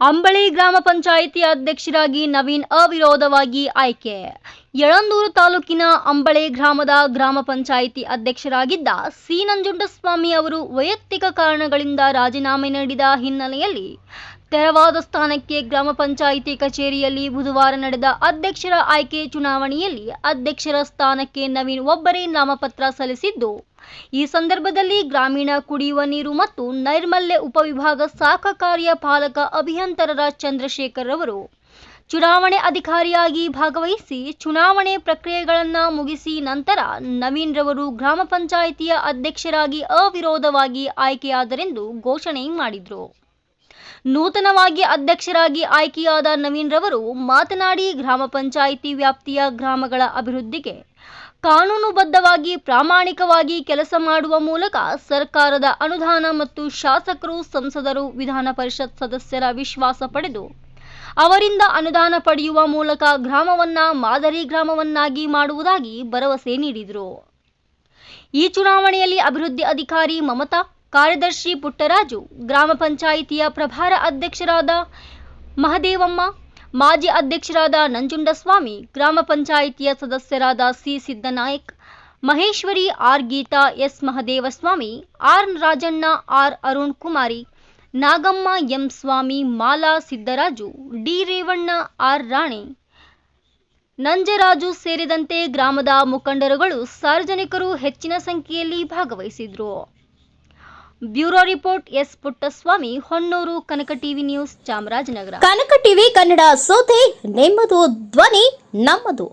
ಅಂಬಳೆ ಗ್ರಾಮ ಪಂಚಾಯಿತಿ ಅಧ್ಯಕ್ಷರಾಗಿ ನವೀನ್ ಅವಿರೋಧವಾಗಿ ಆಯ್ಕೆ. ಯಳಂದೂರು ತಾಲೂಕಿನ ಅಂಬಳೆ ಗ್ರಾಮದ ಗ್ರಾಮ ಪಂಚಾಯಿತಿ ಅಧ್ಯಕ್ಷರಾಗಿದ್ದ ಸಿ. ನಂಜುಂಡಸ್ವಾಮಿ ಅವರು ವೈಯಕ್ತಿಕ ಕಾರಣಗಳಿಂದ ರಾಜೀನಾಮೆ ನೀಡಿದ ಹಿನ್ನೆಲೆಯಲ್ಲಿ ತೆರವಾದ ಸ್ಥಾನಕ್ಕೆ ಗ್ರಾಮ ಪಂಚಾಯಿತಿ ಕಚೇರಿಯಲ್ಲಿ ಬುಧವಾರ ನಡೆದ ಅಧ್ಯಕ್ಷರ ಆಯ್ಕೆ ಚುನಾವಣೆಯಲ್ಲಿ ಅಧ್ಯಕ್ಷರ ಸ್ಥಾನಕ್ಕೆ ನವೀನ್ ಒಬ್ಬರೇ ನಾಮಪತ್ರ ಸಲ್ಲಿಸಿದ್ದು, ಈ ಸಂದರ್ಭದಲ್ಲಿ ಗ್ರಾಮೀಣ ಕುಡಿಯುವ ನೀರು ಮತ್ತು ನೈರ್ಮಲ್ಯ ಉಪವಿಭಾಗ ಶಾಖಾ ಕಾರ್ಯಪಾಲಕ ಅಭಿಯಂತರರ ಚಂದ್ರಶೇಖರ್ ಅವರು ಚುನಾವಣೆ ಅಧಿಕಾರಿಯಾಗಿ ಭಾಗವಹಿಸಿ ಚುನಾವಣೆ ಪ್ರಕ್ರಿಯೆಗಳನ್ನು ಮುಗಿಸಿ ನಂತರ ನವೀನ್ ರವರು ಗ್ರಾಮ ಪಂಚಾಯಿತಿಯ ಅಧ್ಯಕ್ಷರಾಗಿ ಅವಿರೋಧವಾಗಿ ಆಯ್ಕೆಯಾದರೆಂದು ಘೋಷಣೆ ಮಾಡಿದರು. ನೂತನವಾಗಿ ಅಧ್ಯಕ್ಷರಾಗಿ ಆಯ್ಕೆಯಾದ ನವೀನ್ ರವರು ಮಾತನಾಡಿ, ಗ್ರಾಮ ಪಂಚಾಯಿತಿ ವ್ಯಾಪ್ತಿಯ ಗ್ರಾಮಗಳ ಅಭಿವೃದ್ಧಿಗೆ ಕಾನೂನುಬದ್ಧವಾಗಿ ಪ್ರಾಮಾಣಿಕವಾಗಿ ಕೆಲಸ ಮಾಡುವ ಮೂಲಕ ಸರ್ಕಾರದ ಅನುದಾನ ಮತ್ತು ಶಾಸಕರು, ಸಂಸದರು, ವಿಧಾನ ಪರಿಷತ್ ಸದಸ್ಯರ ವಿಶ್ವಾಸ ಪಡೆದು ಅವರಿಂದ ಅನುದಾನ ಪಡೆಯುವ ಮೂಲಕ ಗ್ರಾಮವನ್ನ ಮಾದರಿ ಗ್ರಾಮವನ್ನಾಗಿ ಮಾಡುವುದಾಗಿ ಭರವಸೆ ನೀಡಿದರು. ಈ ಚುನಾವಣೆಯಲ್ಲಿ ಅಭಿವೃದ್ಧಿ ಅಧಿಕಾರಿ ಮಮತಾ, ಕಾರ್ಯದರ್ಶಿ ಪುಟ್ಟರಾಜು, ಗ್ರಾಮ ಪಂಚಾಯಿತಿಯ ಪ್ರಭಾರ ಅಧ್ಯಕ್ಷರಾದ ಮಹದೇವಮ್ಮ, ಮಾಜಿ ಅಧ್ಯಕ್ಷರಾದ ನಂಜುಂಡಸ್ವಾಮಿ, ಗ್ರಾಮ ಪಂಚಾಯಿತಿಯ ಸದಸ್ಯರಾದ C. Siddanayak, Maheshwari, R. Geetha, S. Mahadevaswamy, R. Rajanna, R. Arun Kumari, Nagamma, M. Swamy, Mala, Siddaraju, D. Revanna, R. Rane, Nanjaraju ಸೇರಿದಂತೆ ಗ್ರಾಮದ ಮುಖಂಡರುಗಳು, ಸಾರ್ವಜನಿಕರು ಹೆಚ್ಚಿನ ಸಂಖ್ಯೆಯಲ್ಲಿ ಭಾಗವಹಿಸಿದರು. Bureau report S. Puttaswamy, Honnuru, Kanaka TV news, Chamarajanagar. Kanaka TV Kannada ಸೋತೆ ನಿಮ್ಮದು, ಧ್ವನಿ ನಮ್ಮದು.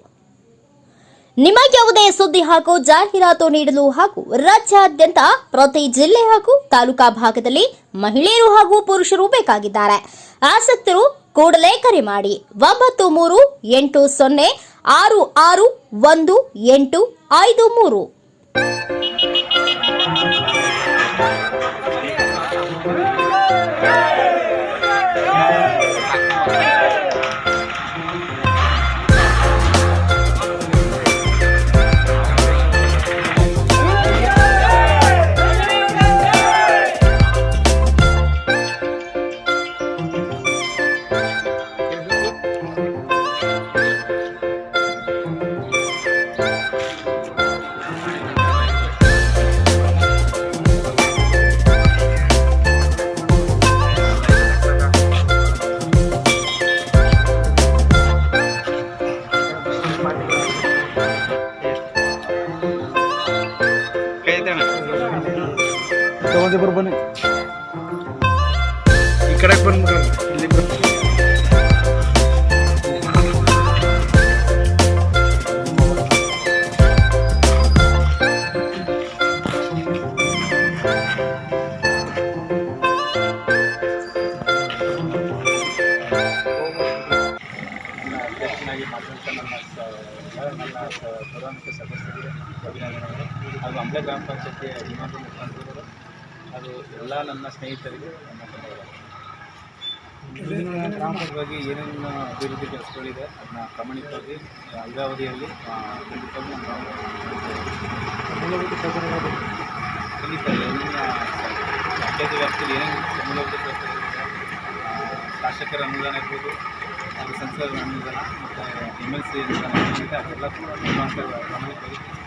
ನಿಮ್ಮ ಯಾವುದೇ ಸುದ್ದಿ ಹಾಗೂ ಜಾಹೀರಾತು ನೀಡಲು ಹಾಗೂ ರಾಜ್ಯಾದ್ಯಂತ ಪ್ರತಿ ಜಿಲ್ಲೆ ಹಾಗೂ ತಾಲೂಕಾ ಭಾಗದಲ್ಲಿ ಮಹಿಳೆಯರು ಹಾಗೂ ಪುರುಷರು ಬೇಕಾಗಿದ್ದಾರೆ. ಆಸಕ್ತರು ಕೂಡಲೇ ಕರೆ ಮಾಡಿ 9380661853. ಬನ್ನಿ ಈ ಕಡೆ ಬಂದ್ಬಿಡ್ರಿ. ಇಲ್ಲಿ ಅಧ್ಯಕ್ಷನಾಗಿ ಮಾಡಿದಂಥ ನನ್ನ ಗೌರವಾನ್ವಿತ ಸದಸ್ಯರಿಗೆ ಅಭಿನಂದನೆಗಳು ಹಾಗೂ ಅಂಬಳೆ ಗ್ರಾಮ ಪಂಚಾಯತಿಯ ಅಭಿಮಾನಿ ಮುಖಂಡರು ಹಾಗೂ ಎಲ್ಲ ನನ್ನ ಸ್ನೇಹಿತರಿಗೆ ನನ್ನ ಧನ್ಯವಾದಗಳು. ಗ್ರಾಮವಾಗಿ ಏನೇನು ಅಭಿವೃದ್ಧಿ ಕೆಲಸಗಳಿದೆ ಅದನ್ನ ಪ್ರಾಮಾಣಿಕವಾಗಿ ಅಲ್ಪಾವಧಿಯಲ್ಲಿ ಖಂಡಿತವಾಗಿ ಮೂಲಭೂತ ಸೌಕರ್ಯಗಳು ಖಂಡಿತ ಏನೇನು ಪಂಚಾಯತಿ ವ್ಯಾಪ್ತಿಯಲ್ಲಿ ಏನೇನು ಮೂಲಭೂತ ಸೌಕರ್ಯಗಳಿದೆ, ಶಾಸಕರ ಅನುದಾನ ಇರ್ಬೋದು, ಹಾಗೂ ಸಂಸದರ ಅನುದಾನ ಮತ್ತು MLC ಅನುದಾನ ಅದೆಲ್ಲ ಪ್ರಾಮಾಣಿಕವಾಗಿ